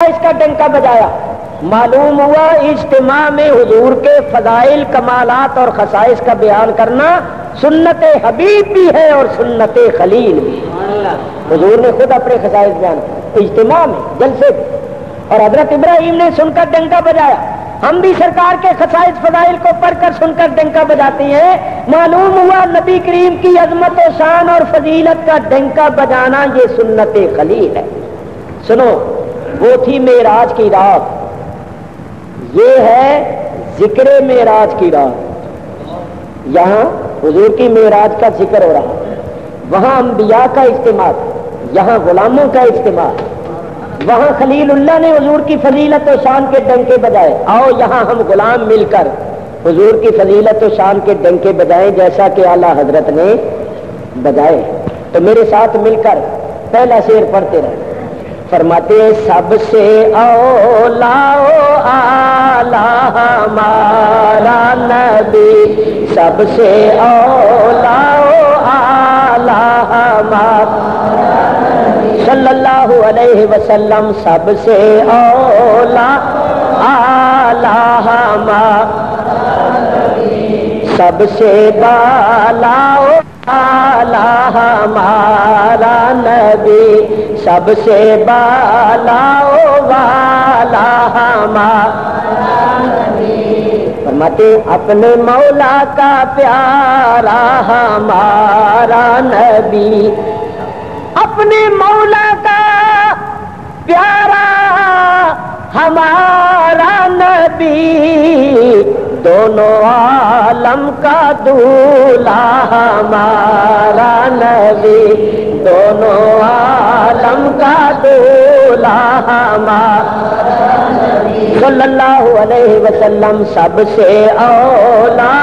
خصائص کا ڈنکا بجایا. معلوم ہوا اجتماع میں حضور کے فضائل کمالات اور خصائص کا بیان کرنا سنت حبیب بھی ہے اور سنت خلیل بھی. حضور نے خود اپنے خصائص بیان کیے اجتماع میں جلسے میں, اور حضرت ابراہیم نے سن کر ڈنکا بجایا. ہم بھی سرکار کے خصائص فضائل کو پڑھ کر سن کر ڈنکا بجاتے ہیں. معلوم ہوا نبی کریم کی عظمت و شان اور فضیلت کا ڈنکا بجانا یہ سنت خلیل ہے. سنو, وہ تھی معراج کی رات, یہ ہے ذکر معراج کی رات. یہاں حضور کی معراج کا ذکر ہو رہا, وہاں انبیاء کا اجتماع, یہاں غلاموں کا اجتماع. وہاں خلیل اللہ نے حضور کی فضیلت و شان کے ڈنکے بجائے. آؤ یہاں ہم غلام مل کر حضور کی فضیلت و شان کے ڈنکے بجائیں جیسا کہ اعلیٰ حضرت نے بجائے. تو میرے ساتھ مل کر پہلا شعر پڑھتے رہے. فرماتے سب سے اولا اعلیٰ ہمارا نبی, سب سے اولا اعلیٰ ہمارا صلی اللہ علیہ وسلم, سب سے اولا اعلیٰ ہمارا سب سے بالا اعلیٰ ہمارا نبی, سب سے بالا والا ہمارا نبی. فرماتے اپنے مولا کا پیارا ہمارا نبی, اپنے مولا کا پیارا ہمارا نبی, دونوں عالم کا دولہا ہمارا نبی, دونوں عالم کا دولہا ہمارا نبی صلی اللہ علیہ وسلم, سب سے اولا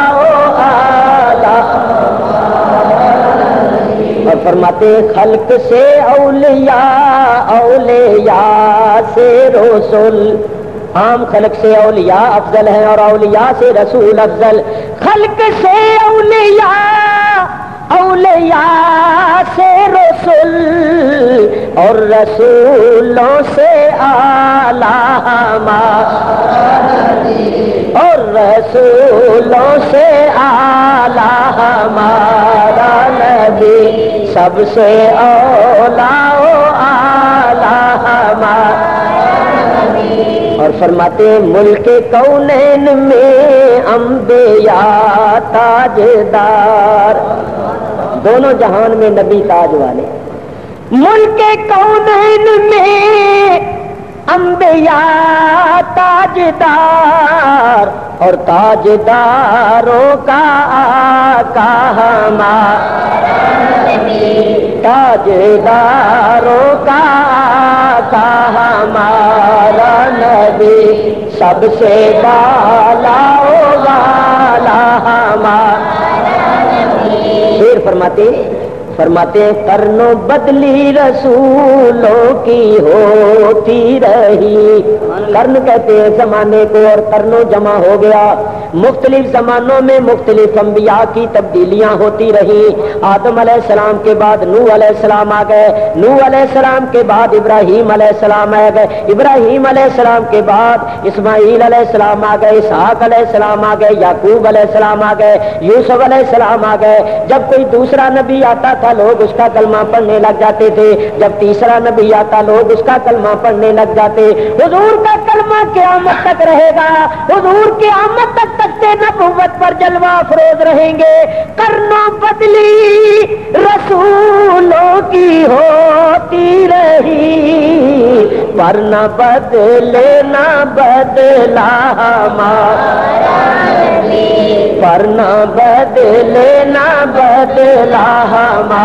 اعلیٰ. اور فرماتے خلق سے اولیاء, اولیاء سے رسول, عام خلق سے اولیاء افضل ہیں اور اولیاء سے رسول افضل. خلق سے اولیاء, اولیاء سے رسول, اور رسولوں سے اعلیٰ ہمارا, اور رسولوں سے اعلیٰ ہمارا نبی, سب سے اولا اعلیٰ ہمارا. اور فرماتے ملک کونین میں انبیاء تاجدار, دونوں جہان میں نبی تاج والے. ملک کونین میں انبیاء تاجدار, اور تاجداروں کا آقا ہمارا نبی, تاجداروں کا آقا ہمارا نبی, سب سے بالا والا ہمارا نبی. پھر فرماتے کرنو بدلی رسولوں کی ہوتی رہی. کرن کہتے ہیں زمانے کو, اور کرنو جمع ہو گیا. مختلف زمانوں میں مختلف انبیاء کی تبدیلیاں ہوتی رہی. آدم علیہ السلام کے بعد نوح علیہ السلام آ گئے, نوح علیہ السلام کے بعد ابراہیم علیہ السلام آ گئے, ابراہیم علیہ السلام کے بعد اسماعیل علیہ السلام آ گئے, اسحاق علیہ السلام آ گئے, یعقوب علیہ السلام آ گئے, یوسف علیہ السلام آ گئے. جب کوئی دوسرا نبی آتا تھا لوگ اس کا کلمہ پڑھنے لگ جاتے تھے, جب تیسرا نبی آتا لوگ اس کا کلمہ پڑھنے لگ جاتے. حضور کا کلمہ قیامت تک رہے گا, حضور قیامت تک تختے نبوت پر جلوہ افروز رہیں گے. کرنو بدلی رسولوں کی ہوتی رہی, پر نہ بدلے نہ بدلا ہمارا نبی, پر نہ بدلے نہ بدلا ہمارا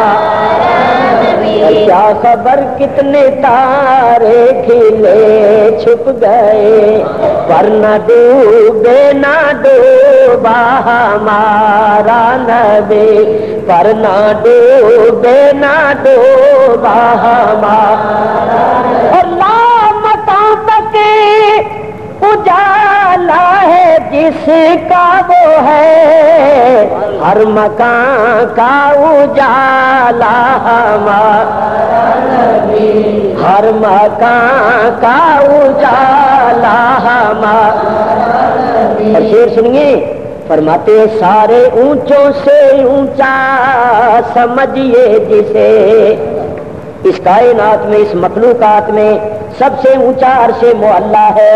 نبی. کیا خبر کتنے تارے کھلے چھپ گئے, پر نہ ڈوبے نہ ڈوبا ہمارا نبی, پر نہ ڈوبے نہ ڈوبا ہمارا. اور لامتوں تک اجالا ہے جس کا وہ ہے ہر مکان کا اجالا ہمارا نبی، ہر مکان کا اجالا ہمارا نبی۔ اور شعر سنیے، فرماتے سارے اونچوں سے اونچا سمجھیے جسے، اس کائنات میں اس مخلوقات میں سب سے اونچا عرش معلا ہے۔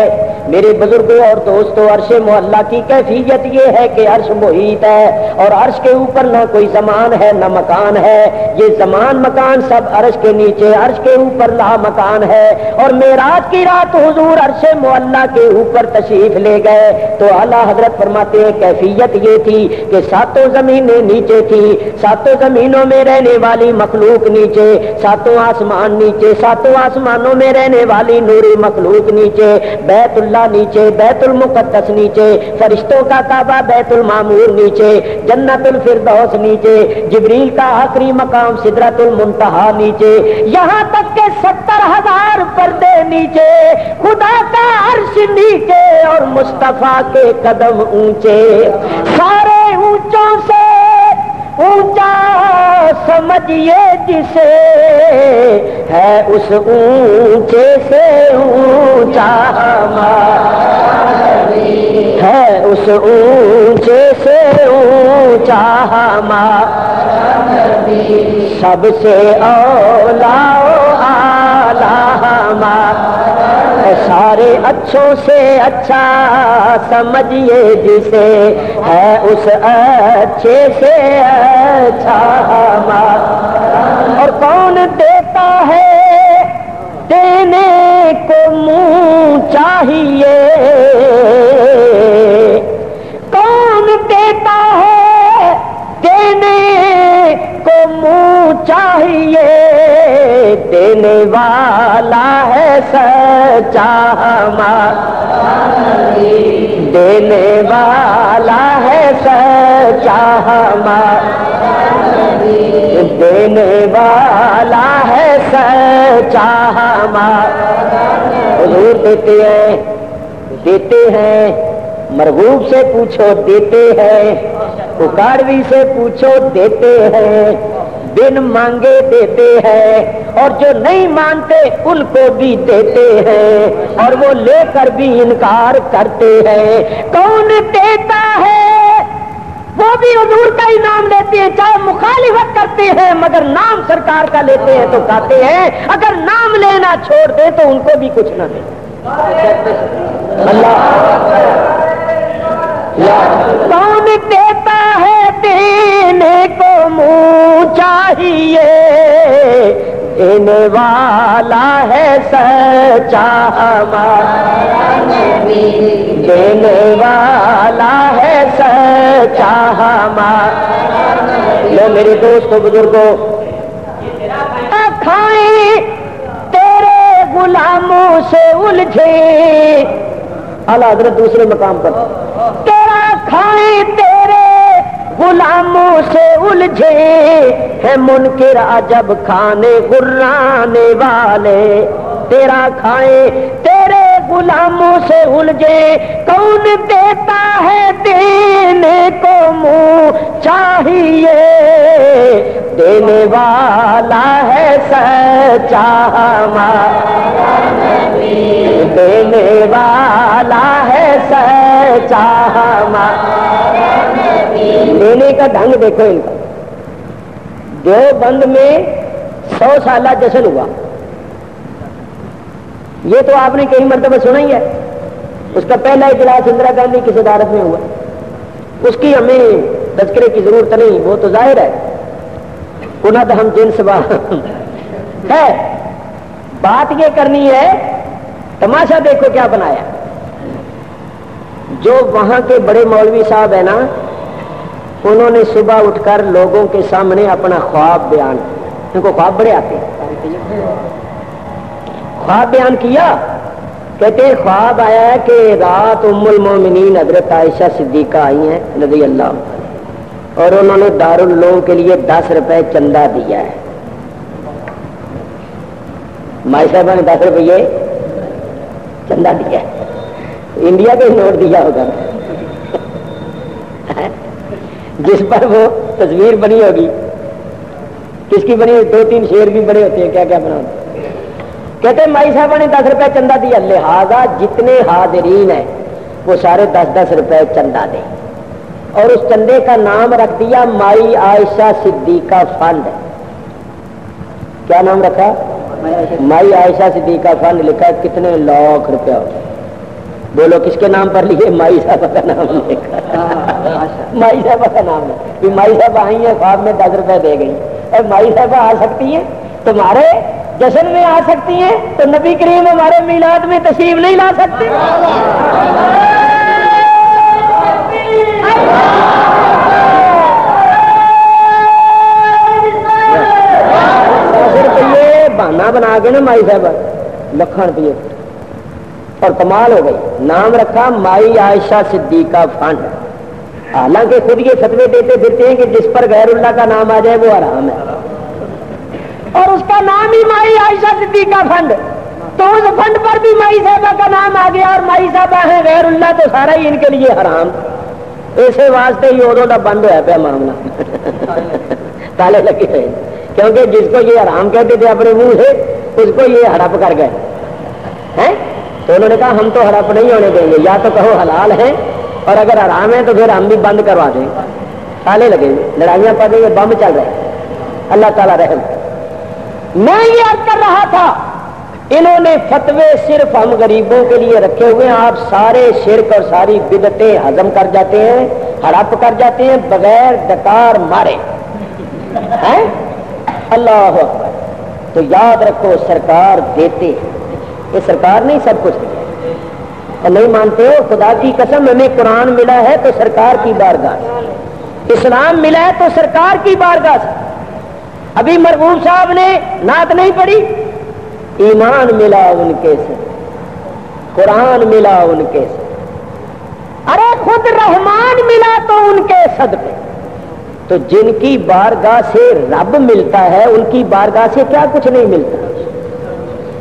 میرے بزرگوں اور دوستوں، عرش معلا کی کیفیت یہ ہے کہ عرش محیط ہے، اور عرش کے اوپر نہ کوئی زمان ہے نہ مکان ہے، یہ زمان مکان سب عرش کے نیچے، عرش کے اوپر لا مکان ہے۔ اور معراج کی رات حضور عرش معلا کے اوپر تشریف لے گئے تو اعلیٰ حضرت فرماتے ہیں کیفیت یہ تھی کہ ساتوں زمینیں نیچے تھی، ساتوں زمینوں میں رہنے والی مخلوق نیچے، ساتوں آسمان نیچے، ساتوں آسمانوں میں رہنے والی نوری مخلوق نیچے، بیت اللہ نیچے، بیت المقدس نیچے، فرشتوں کا کعبہ بیت المعمور نیچے، جنت الفردوس نیچے، جبریل کا آخری مقام سدرۃ المنتہا نیچے، یہاں تک کہ 70,000 پردے نیچے، خدا کا عرش نیچے اور مصطفیٰ کے قدم اونچے، سارے اونچوں سے اونچا سمجھیے جسے، ہے اس اونچے سے اونچا ہمارا نبی، ہے اس اونچے سے اونچا ہمارا نبی، سب سے اولا و اعلیٰ ہمارا، سارے اچھوں سے اچھا سمجھیے جسے، ہے اس اچھے سے اچھا ہمارا۔ اور کون دیتا ہے دینے کو منہ چاہیے، کون دیتا ہے دینے کو منہ چاہیے، دینے والا ہے سچا ہمارا نبی، دینے والا ہے سچا ہمارا نبی، دینے والا ہے سچا ہمارا۔ حضور دیتے ہیں، دیتے ہیں، مرغوب سے پوچھو دیتے ہیں، پکاروی سے پوچھو دیتے ہیں، بن مانگے دیتے ہیں، اور جو نہیں مانتے ان کو بھی دیتے ہیں، اور وہ لے کر بھی انکار کرتے ہیں۔ کون دیتا ہے وہ بھی حضور کا ہی نام لیتے ہیں، چاہے مخالفت کرتے ہیں مگر نام سرکار کا لیتے ہیں تو کہتے ہیں، اگر نام لینا چھوڑ دے تو ان کو بھی کچھ نہ دے۔ اللہ کون دیتا ہے دینے کو منہ چاہیے، دینے والا ہے سچا ہمارا نبی، دینے والا ہے سچا ہمارا نبی۔ لو میرے دوستوں بزرگوں، کھائیں تیرے غلاموں سے الجھے، اعلیٰ حضرت دوسرے مقام پر، تیرا کھائیں تیرے غلاموں سے الجھے، ہے منکر عجب کھانے غرانے والے، تیرا کھائیں تیرے غلاموں سے الجھے، کون دیتا ہے دینے کو منہ چاہیے، دینے والا ہے سچا ہمارا نبی، دینے والا ہے سچا ہمارا نبی۔ دینے کا ڈھنگ دیکھو ان کا، دیوبند میں 100 سالہ جشن ہوا، یہ تو آپ نے کئی مرتبہ سنا ہی ہے، اس کا پہلا اجلاس اندرا گاندھی کی صدارت میں ہوا، اس کی ہمیں تذکرے کی ضرورت نہیں، وہ تو ظاہر ہے، کنت ہم جنس ہے۔ بات یہ کرنی ہے، تماشا دیکھو کیا بنایا، جو وہاں کے بڑے مولوی صاحب ہیں نا، انہوں نے صبح اٹھ کر لوگوں کے سامنے اپنا خواب بیان، ان کو خواب بڑے آتے ہیں، خواب بیان کیا، کہتے ہیں خواب آیا ہے کہ رات ام المومنین حضرت عائشہ صدیقہ آئی ہیں رضی اللہ عنہ، اور انہوں نے دارالعلوم کے لیے 10 روپے چندہ دیا ہے، مائی صاحبہ نے 10 روپے چندہ دیا ہے، انڈیا کا نوٹ دیا ہوگا، جس پر وہ تصویر بنی ہوگی، کس کی بنی ہوئی؟ 2-3 شیر بھی بنے ہوتے ہیں، کیا کیا بنا ہوتا ہے۔ کہتے ہیں مائی صاحبہ نے 10 روپے چندہ دیا، لہذا جتنے حاضرین ہیں وہ سارے 10-10 روپے چندہ دیں، اور اس چندے کا نام رکھ دیا مائی عائشہ صدیقہ فنڈ۔ کیا نام رکھا؟ مائی عائشہ صدیقہ فنڈ لکھا ہے۔ کتنے لاکھ روپیہ ہو گیا؟ بولو کس کے نام پر لیے؟ مائی صاحبہ کا نام لکھا، مائی صاحبہ کا نام ہے۔ مائی صاحبہ آئی ہیں، خواب میں 10 روپے دے گئی، اور مائی صاحبہ آ سکتی ہیں تمہارے جشن میں، آ سکتی ہیں تو نبی کریم ہمارے میلاد میں تشریف نہیں لا سکتے؟ 10 روپیے بہانا بنا کے نا مائی صاحبہ لکھن روپیے، اور کمال ہو گئی، نام رکھا مائی عائشہ صدیقہ فنڈ۔ حالانکہ خود یہ فتوے دیتے پھرتے ہیں کہ جس پر غیر اللہ کا نام آ جائے وہ حرام ہے، اور اس کا نام ہی مائی عائشہ صدیقہ فنڈ، تو اس فنڈ پر بھی مائی صاحبہ کا نام آ گیا، اور مائی صاحبہ ہے غیر اللہ تو سارا ہی ان کے لیے حرام۔ ایسے واسطے ہی ادو کا بند ہوا پیا معاملہ، تالے لگے ہوئے، کیونکہ جس کو یہ حرام کہتے تھے اپنے منہ سے اس کو یہ ہڑپ کر گئے ہیں، تو انہوں نے کہا ہم تو ہڑپ نہیں ہونے دیں گے، یا تو کہو حلال ہے، اور اگر حرام ہے تو پھر ہم بھی بند کروا دیں۔ تالے لگے ہوئے، لڑائیاں پڑ رہی ہیں، بم چل رہے، اللہ تعالیٰ رحم۔ میں یہ عرض کر رہا تھا انہوں نے فتوے صرف ہم غریبوں کے لیے رکھے ہوئے ہیں، آپ سارے شرک اور ساری بدعتیں ہضم کر جاتے ہیں، ہڑپ کر جاتے ہیں بغیر ڈکار مارے ہیں۔ اللہ اکبر۔ تو یاد رکھو سرکار دیتے، یہ سرکار نہیں سب کچھ دیا، اور نہیں مانتے ہو؟ خدا کی قسم ہمیں قرآن ملا ہے تو سرکار کی بارگاہ سے، اسلام ملا ہے تو سرکار کی بارگاہ سے۔ ابھی مرحوم صاحب نے نعت نہیں پڑھی، ایمان ملا ان کے سے، قرآن ملا ان کے سے، ارے خود رحمان ملا تو ان کے صدقے۔ تو جن کی بارگاہ سے رب ملتا ہے ان کی بارگاہ سے کیا کچھ نہیں ملتا،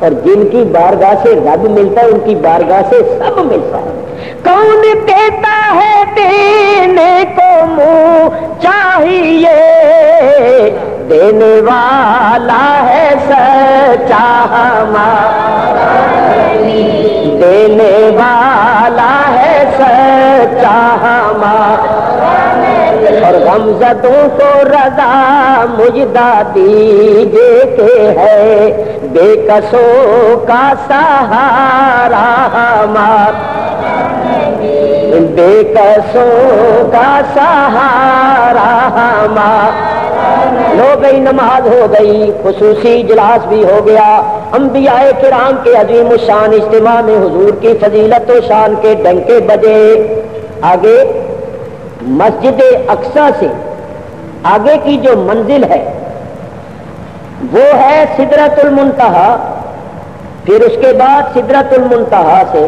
اور جن کی بارگاہ سے رب ملتا ہے ان کی بارگاہ سے سب ملتا ہے۔ کون دیتا ہے دینے کو منہ چاہیے، دینے والا ہے سچا ہمارا، دینے والا ہے سچا ہمارا، اور غمزدوں کو رضا مجدہ دیجے کہ ہے بے کسوں کا سہارا ہمارا، بے کسوں کا سہارا ہمارا۔ ہو گئی نماز، ہو گئی، خصوصی اجلاس بھی ہو گیا، انبیاء کرام کے عظیم الشان اجتماع میں حضور کی فضیلت و شان کے ڈنکے بجے۔ آگے مسجد اقصی سے آگے کی جو منزل ہے وہ ہے سدرۃ المنتہا، پھر اس کے بعد سدرۃ المنتہا سے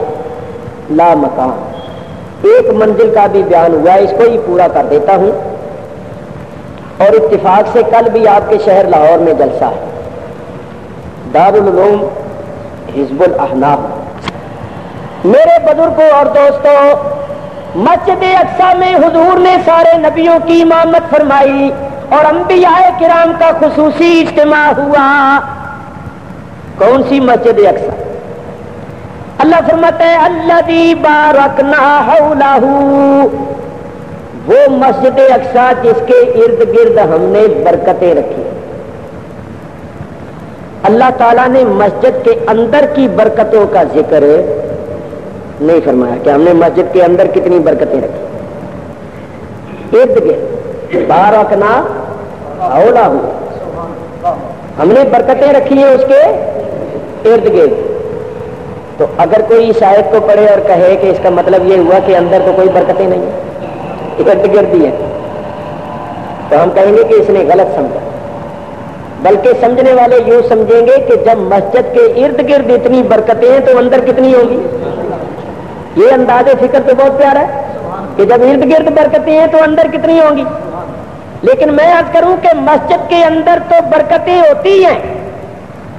لا مکان، ایک منزل کا بھی بیان ہوا ہے، اس کو ہی پورا کر دیتا ہوں۔ اور اتفاق سے کل بھی آپ کے شہر لاہور میں جلسہ ہے، دارالعلوم حزب الاحناف۔ میرے بزرگوں اور دوستوں، مسجد اقصی میں حضور نے سارے نبیوں کی امامت فرمائی اور انبیاء کرام کا خصوصی اجتماع ہوا۔ کون سی مسجد اقصی؟ اللہ فرماتا ہے الذی بارکنا حولہ، وہ مسجد اقصی جس کے ارد گرد ہم نے برکتیں رکھی۔ اللہ تعالیٰ نے مسجد کے اندر کی برکتوں کا ذکر نہیں فرمایا کہ ہم نے مسجد کے اندر کتنی برکتیں رکھی، ارد گرد بارکنا حولہ، ہم نے برکتیں رکھی ہیں اس کے ارد گرد۔ تو اگر کوئی اس آیت کو پڑھے اور کہے کہ اس کا مطلب یہ ہوا کہ اندر تو کوئی برکتیں نہیں ہیں، ارد گرد ہے، تو ہم کہیں گے کہ اس نے غلط سمجھا۔ بلکہ سمجھنے والے یوں سمجھیں گے کہ جب مسجد کے ارد گرد اتنی برکتیں ہیں تو اندر کتنی ہوگی۔ یہ انداز فکر تو بہت پیارا ہے کہ جب ارد گرد برکتیں ہیں تو اندر کتنی ہوں گی، لیکن میں عرض کروں کہ مسجد کے اندر تو برکتیں ہوتی ہیں،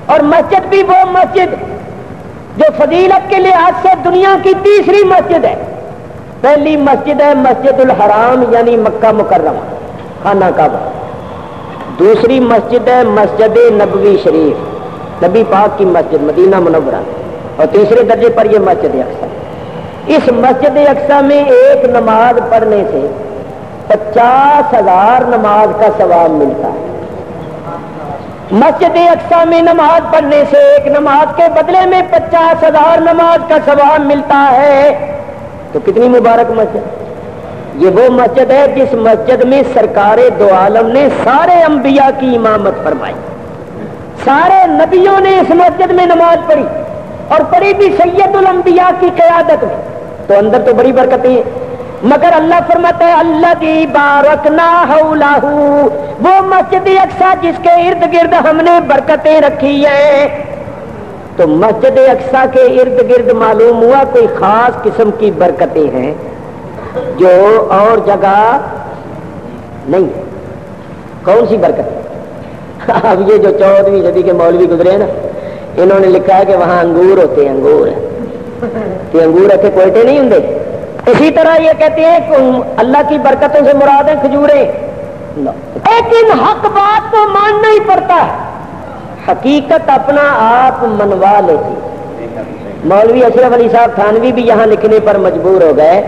اور مسجد بھی وہ مسجد جو فضیلت کے لحاظ سے دنیا کی تیسری مسجد ہے، پہلی مسجد ہے مسجد الحرام یعنی مکہ مکرمہ خانہ کعبہ، دوسری مسجد ہے مسجد نبوی شریف نبی پاک کی مسجد مدینہ منورہ، اور تیسرے درجے پر یہ مسجد اقصی۔ اس مسجد اقصی میں ایک نماز پڑھنے سے 50,000 نماز کا ثواب ملتا ہے۔ مسجد اقصی میں نماز پڑھنے سے ایک نماز کے بدلے میں 50,000 نماز کا ثواب ملتا ہے۔ تو کتنی مبارک مسجد! یہ وہ مسجد ہے جس مسجد میں سرکار دو عالم نے سارے انبیاء کی امامت فرمائی، سارے نبیوں نے اس مسجد میں نماز پڑھی، اور پڑھی بھی سید الانبیاء کی قیادت میں، تو اندر تو بڑی برکتیں ہیں۔ مگر اللہ فرماتا ہے الذی بارکنا حولہ، وہ مسجد اقصی جس کے ارد گرد ہم نے برکتیں رکھی ہیں۔ تو مسجد اقصی کے ارد گرد معلوم ہوا کوئی خاص قسم کی برکتیں ہیں جو اور جگہ نہیں۔ کون سی برکت؟ اب یہ جو 14ویں صدی کے مولوی گزرے ہیں نا، انہوں نے لکھا ہے کہ وہاں انگور ہوتے ہیں، انگور کہ انگور ایسے کوئٹے نہیں ہوں۔ اسی طرح یہ کہتے ہیں کہ اللہ کی برکتوں سے مراد ہیں کھجوریں، لیکن حق بات تو ماننا ہی پڑتا ہے، حقیقت اپنا آپ منوا لیتی۔ مولوی اشرف علی صاحب تھانوی بھی یہاں لکھنے پر مجبور ہو گئے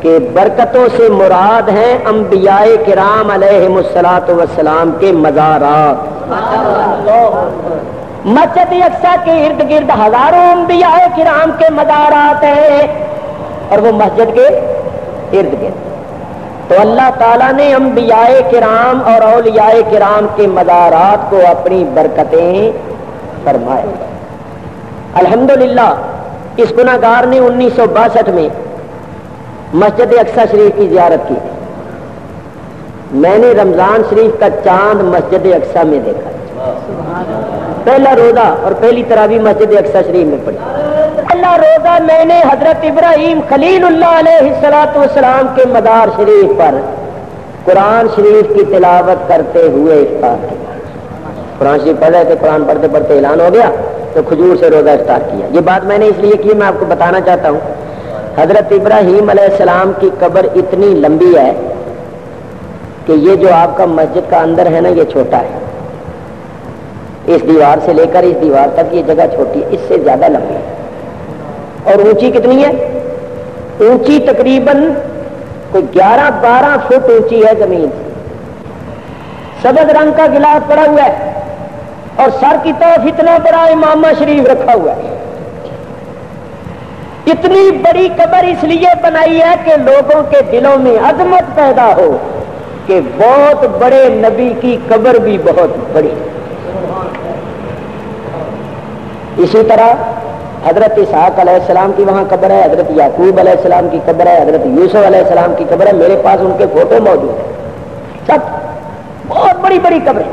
کہ برکتوں سے مراد ہیں انبیاء کرام علیہم الصلاۃ والسلام کے مزارات۔ مسجد اقصی کے ارد گرد ہزاروں انبیاء کرام کے مزارات ہیں، اور وہ مسجد کے ارد گرد۔ تو اللہ تعالیٰ نے انبیاء کرام اور اولیاء کرام کے مزارات کو اپنی برکتیں فرمائے۔ الحمدللہ اس گناہگار نے 1962 میں مسجد اقصی شریف کی زیارت کی۔ میں نے رمضان شریف کا چاند مسجد اقصی میں دیکھا، پہلا روزہ اور پہلی تراویح مسجد اقصی شریف میں پڑھی۔ پہلا روزہ میں نے حضرت ابراہیم خلیل اللہ علیہ الصلوۃ والسلام کے مزار شریف پر قرآن شریف کی تلاوت کرتے ہوئے افطار کیا۔ قرآن شریف پڑھ رہے تھے، قرآن پڑھتے پڑھتے اعلان ہو گیا تو کھجور سے روزہ افطار کیا۔ یہ بات میں نے اس لیے کی، میں آپ کو بتانا چاہتا ہوں حضرت ابراہیم علیہ السلام کی قبر اتنی لمبی ہے کہ یہ جو آپ کا مسجد کا اندر ہے نا، یہ چھوٹا ہے، اس دیوار سے لے کر اس دیوار تک یہ جگہ چھوٹی ہے، اس سے زیادہ لمبی ہے۔ اور اونچی کتنی ہے؟ اونچی تقریباً کوئی 11-12 فٹ اونچی ہے زمین سے۔ سبز رنگ کا گلاس پڑا ہوا ہے، اور سر کی طرف اتنا بڑا امامہ شریف رکھا ہوا ہے۔ اتنی بڑی قبر اس لیے بنائی ہے کہ لوگوں کے دلوں میں عظمت پیدا ہو کہ بہت بڑے نبی کی قبر بھی بہت بڑی۔ اسی طرح حضرت اسحاق علیہ السلام کی وہاں قبر ہے، حضرت یعقوب علیہ السلام کی قبر ہے، حضرت یوسف علیہ السلام کی قبر ہے، میرے پاس ان کے فوٹو موجود ہیں، سب بہت بڑی بڑی قبریں۔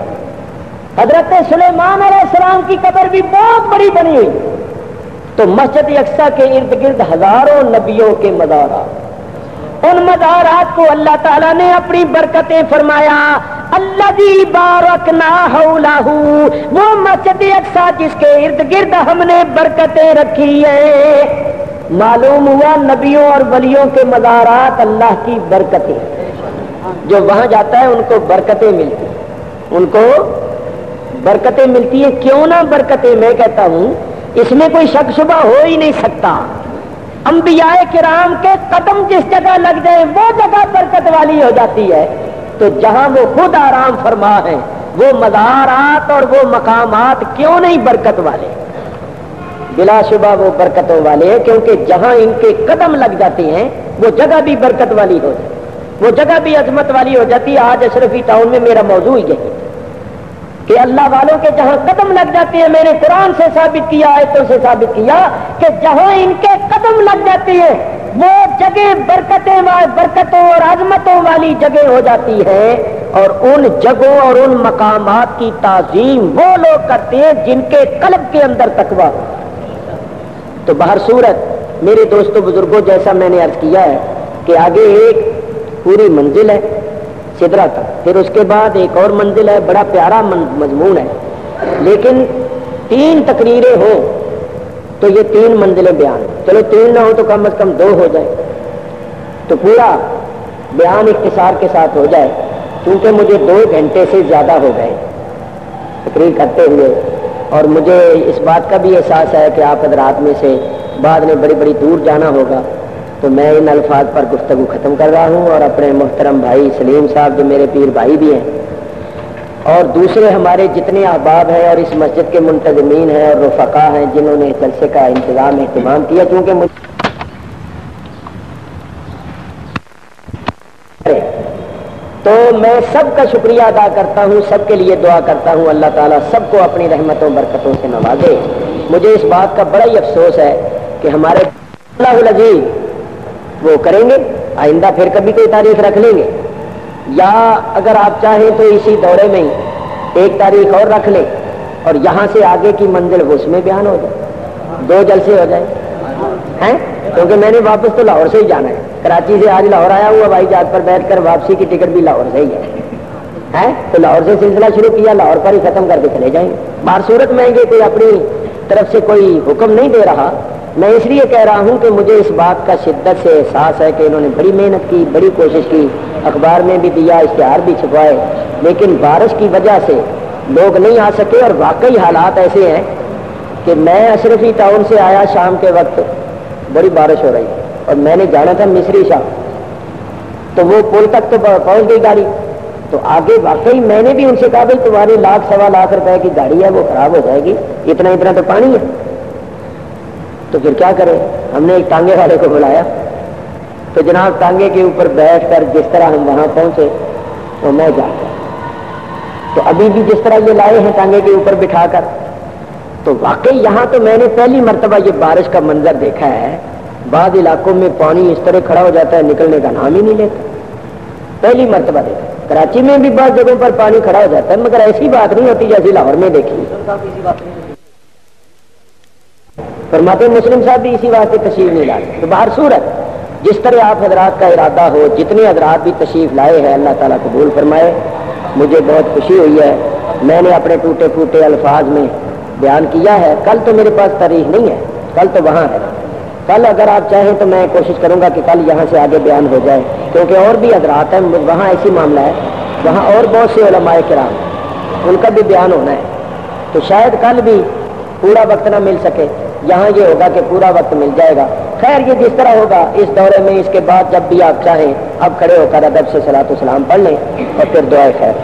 حضرت سلیمان علیہ السلام کی قبر بھی بہت بڑی بنی ہوئی۔ تو مسجد اقصی کے ارد گرد ہزاروں نبیوں کے مزارات، ان مزارات کو اللہ تعالیٰ نے اپنی برکتیں فرمایا۔ الذی بارکنا حولہ، وہ مسجد اقصی جس کے ارد گرد ہم نے برکتیں رکھی ہیں۔ معلوم ہوا نبیوں اور ولیوں کے مزارات اللہ کی برکتیں، جو وہاں جاتا ہے ان کو برکتیں ملتی، ان کو برکتیں ملتی ہیں۔ کیوں نہ برکتیں؟ میں کہتا ہوں اس میں کوئی شک شبہ ہو ہی نہیں سکتا۔ انبیاء کرام کے قدم جس جگہ لگ جائیں وہ جگہ برکت والی ہو جاتی ہے، تو جہاں وہ خود آرام فرما ہے وہ مزارات اور وہ مقامات کیوں نہیں برکت والے؟ بلا شبہ وہ برکتوں والے ہیں، کیونکہ جہاں ان کے قدم لگ جاتے ہیں وہ جگہ بھی برکت والی ہو جاتی، وہ جگہ بھی عظمت والی ہو جاتی ہے۔ آج اشرفی ٹاؤن میں میرا موضوع ہی ہے کہ اللہ والوں کے جہاں قدم لگ جاتے ہیں، میں نے قرآن سے ثابت کیا، آیتوں سے ثابت کیا کہ جہاں ان کے قدم لگ جاتی ہے وہ جگہ برکتوں اور عظمتوں والی جگہ ہو جاتی ہے، اور ان جگہوں اور ان مقامات کی تعظیم وہ لوگ کرتے ہیں جن کے قلب کے اندر تقویٰ۔ تو بہر صورت میرے دوستوں بزرگوں، جیسا میں نے عرض کیا ہے کہ آگے ایک پوری منزل ہے سدرہ تک، پھر اس کے بعد ایک اور منزل ہے، بڑا پیارا مضمون ہے، لیکن 3 تقریریں ہوں تو یہ 3 منزلیں بیان، چلو 3 نہ ہو تو کم از کم 2 ہو جائے۔ تو پورا بیان اختصار کے ساتھ ہو جائے، کیونکہ مجھے 2 گھنٹے سے زیادہ ہو گئے تقریر کرتے ہوئے، اور مجھے اس بات کا بھی احساس ہے کہ آپ حضرات میں سے بعد میں بڑی بڑی دور جانا ہوگا، تو میں ان الفاظ پر گفتگو ختم کر رہا ہوں، اور اپنے محترم بھائی سلیم صاحب جو میرے پیر بھائی بھی ہیں، اور دوسرے ہمارے جتنے احباب ہیں اور اس مسجد کے منتظمین ہیں اور رفقا ہیں جنہوں نے جلسے کا انتظام اہتمام کیا، کیونکہ تو میں سب کا شکریہ ادا کرتا ہوں، سب کے لیے دعا کرتا ہوں اللہ تعالیٰ سب کو اپنی رحمتوں برکتوں سے نوازے۔ مجھے اس بات کا بڑا ہی افسوس ہے کہ ہمارے اللہ العزیز وہ کریں گے، آئندہ پھر کبھی کوئی تاریخ رکھ لیں گے، یا اگر آپ چاہیں تو اسی دورے میں ہی ایک تاریخ اور رکھ لیں اور یہاں سے آگے کی منزل اس میں بیان ہو جائے، 2 جلسے ہو جائیں ہیں، کیونکہ میں نے واپس تو لاہور سے ہی جانا ہے، کراچی سے آج لاہور آیا ہوں، ہوائی جہاز پر بیٹھ کر واپسی کی ٹکٹ بھی لاہور سے ہی ہے، تو لاہور سے سلسلہ شروع کیا، لاہور پر ہی ختم کر کے چلے جائیں گے۔ بار صورت میں یہ کوئی اپنی طرف سے کوئی حکم نہیں دے رہا، میں اس لیے کہہ رہا ہوں کہ مجھے اس بات کا شدت سے احساس ہے کہ انہوں نے بڑی محنت کی، بڑی کوشش کی، اخبار میں بھی دیا، اشتہار بھی چھپوائے، لیکن بارش کی وجہ سے لوگ نہیں آ سکے، اور واقعی حالات ایسے ہیں کہ میں اشرفی ٹاؤن سے آیا شام کے وقت، بڑی بارش ہو رہی اور میں نے جانا تھا مصری شاہ، تو وہ پل تک تو پہنچ گئی گاڑی، تو آگے واقعی میں نے بھی ان سے کہا بھائی تمہاری 1,00,000 روپے کی گاڑی ہے وہ خراب ہو جائے گی، اتنا تو پانی ہے، تو پھر کیا کریں؟ ہم نے ایک ٹانگے والے کو بلایا، تو جناب ٹانگے کے اوپر بیٹھ کر جس طرح ہم وہاں پہنچے تو میں جا کر، تو ابھی بھی جس طرح یہ لائے ہیں ٹانگے کے اوپر بٹھا کر، تو واقعی یہاں تو میں نے پہلی مرتبہ یہ بارش کا منظر دیکھا ہے، بعض علاقوں میں پانی اس طرح کھڑا ہو جاتا ہے نکلنے کا نام ہی نہیں لیتا، پہلی مرتبہ دیکھا۔ کراچی میں بھی بعض جگہوں پر پانی کھڑا ہو جاتا ہے، مگر ایسی بات نہیں ہوتی جیسی لاہور میں دیکھی۔ فرماتے مسلم صاحب بھی اسی واسطے تشریف نہیں لائے۔ تو باہر صورت جس طرح آپ حضرات کا ارادہ ہو، جتنے حضرات بھی تشریف لائے ہیں اللہ تعالیٰ قبول فرمائے، مجھے بہت خوشی ہوئی ہے۔ میں نے اپنے ٹوٹے پھوٹے الفاظ میں بیان کیا ہے، کل تو میرے پاس تاریخ نہیں ہے، کل تو وہاں ہے، کل اگر آپ چاہیں تو میں کوشش کروں گا کہ کل یہاں سے آگے بیان ہو جائے، کیونکہ اور بھی حضرات ہیں وہاں، ایسی معاملہ ہے وہاں اور بہت سے علماء کرام ان کا بھی بیان ہونا ہے، تو شاید کل بھی پورا وقت نہ مل سکے، یہاں یہ ہوگا کہ پورا وقت مل جائے گا۔ خیر یہ جس طرح ہوگا اس دورے میں، اس کے بعد جب بھی آپ چاہیں اب کھڑے ہو کر ادب سے صلاۃ و سلام پڑھ لیں اور پھر دعائے خیر۔